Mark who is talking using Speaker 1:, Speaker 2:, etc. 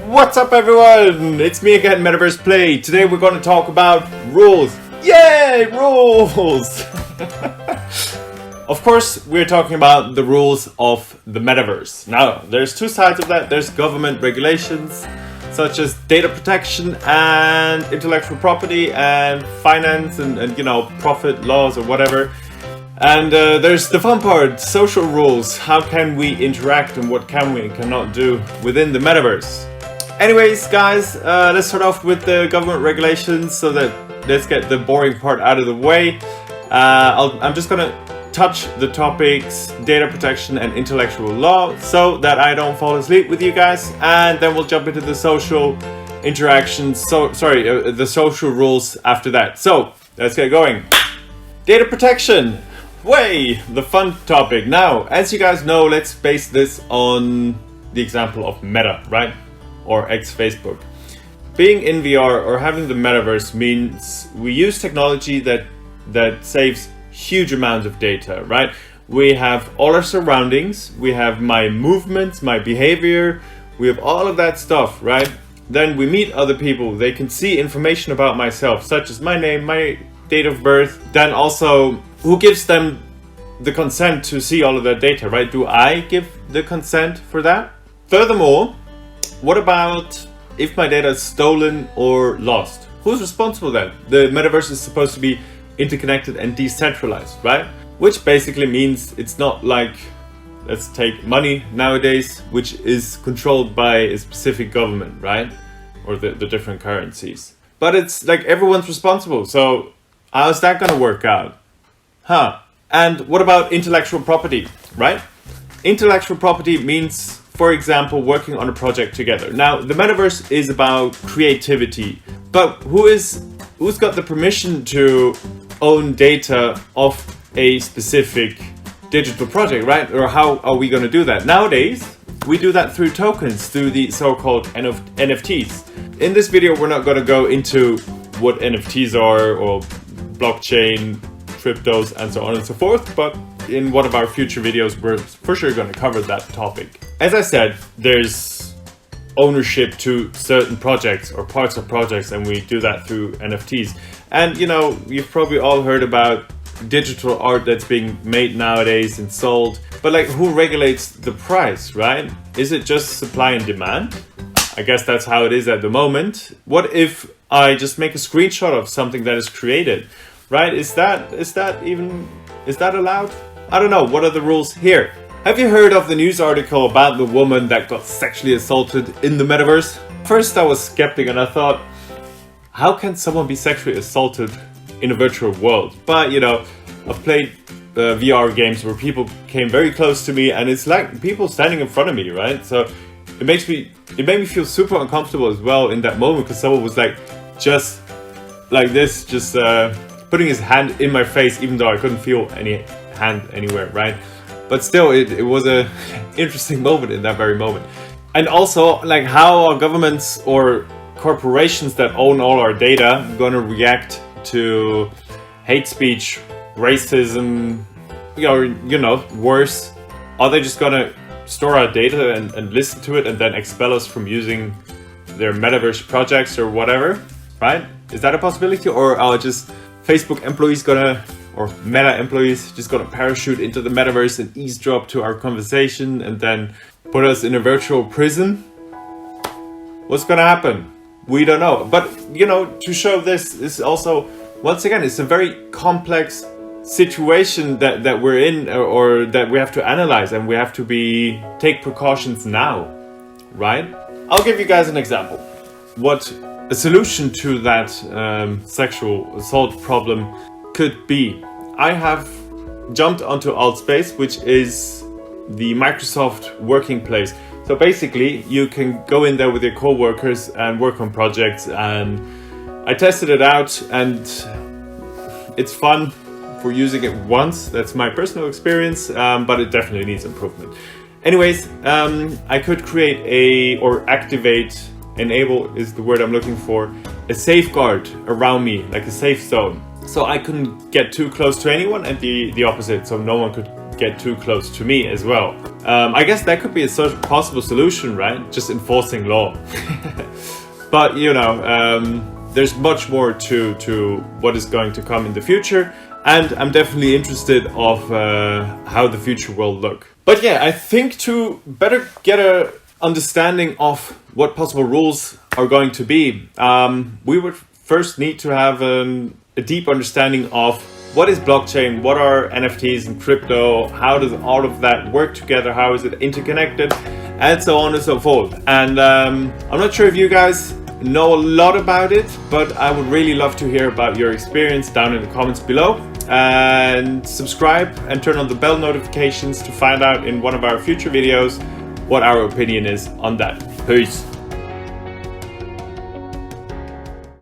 Speaker 1: What's up everyone? It's me again, Metaverse Play. Today we're going to talk about rules. Yay, rules! Of course, we're talking about the rules of the Metaverse. Now, there's two sides of that. There's government regulations, such as data protection and intellectual property and finance and profit laws or whatever. And there's the fun part, social rules. How can we interact and what can we and cannot do within the Metaverse? Anyways, guys, let's start off with the government regulations so that let's get the boring part out of the way. I'm just gonna touch the topics data protection and intellectual law so that I don't fall asleep with you guys, and then we'll jump into the social interactions. The social rules after that. So let's get going. Data protection. The fun topic. Now, as you guys know, let's base this on the example of Meta, right? Or ex-Facebook. Being in VR or having the Metaverse means we use technology that saves huge amounts of data, right? We have all our surroundings, we have my movements, my behavior, we have all of that stuff, right? Then we meet other people, they can see information about myself, such as my name, my date of birth, then also who gives them the consent to see all of that data, right? Do I give the consent for that? Furthermore, what about if my data is stolen or lost? Who's responsible then? The Metaverse is supposed to be interconnected and decentralized, right? Which basically means it's not like, let's take money nowadays, which is controlled by a specific government, right? Or the different currencies. But it's like everyone's responsible, so how's that gonna work out? And what about intellectual property, right? Intellectual property means, for example, working on a project together. Now, the Metaverse is about creativity, but who's got the permission to own data of a specific digital project, right? Or how are we going to do that? Nowadays, we do that through tokens, through the so-called NFTs. In this video, we're not going to go into what NFTs are or blockchain, cryptos, and so on and so forth, but in one of our future videos, we're for sure going to cover that topic. As I said, there's ownership to certain projects or parts of projects, and we do that through NFTs. And you've probably all heard about digital art that's being made nowadays and sold, but like, who regulates the price, right? Is it just supply and demand? I guess that's how it is at the moment. What if I just make a screenshot of something that is created, right? Is that allowed? I don't know. What are the rules here? Have you heard of the news article about the woman that got sexually assaulted in the Metaverse? First, I was skeptic and I thought, how can someone be sexually assaulted in a virtual world? But I've played VR games where people came very close to me, and it's like people standing in front of me, right? So it made me feel super uncomfortable as well in that moment, because someone was like just like this, just putting his hand in my face, even though I couldn't feel any hand anywhere, right? But still, it was a interesting moment in that very moment. And also, like, how are governments or corporations that own all our data gonna react to hate speech, racism, worse? Are they just gonna store our data and listen to it and then expel us from using their Metaverse projects or whatever, right? Is that a possibility? Or are just Facebook employees or Meta employees just gonna parachute into the Metaverse and eavesdrop to our conversation and then put us in a virtual prison? What's gonna happen? We don't know. But, to show this is also, once again, it's a very complex situation that we're in, or that we have to analyze, and we have to take precautions now, right? I'll give you guys an example. What a solution to that sexual assault problem could be. I have jumped onto Altspace, which is the Microsoft working place. So basically, you can go in there with your co-workers and work on projects, and I tested it out, and it's fun for using it once. That's my personal experience, but it definitely needs improvement. Anyways, I could create enable is the word I'm looking for, a safeguard around me, like a safe zone. So I couldn't get too close to anyone, and the opposite, so no one could get too close to me as well. I guess that could be a possible solution, right? Just enforcing law. But you know, there's much more to what is going to come in the future, and I'm definitely interested of how the future will look. But yeah, I think to better get a understanding of what possible rules are going to be, we would first need to have a deep understanding of what is blockchain, what are NFTs and crypto, how does all of that work together, how is it interconnected, and so on and so forth. And I'm not sure if you guys know a lot about it, but I would really love to hear about your experience down in the comments below. And subscribe and turn on the bell notifications to find out in one of our future videos what our opinion is on that. Peace.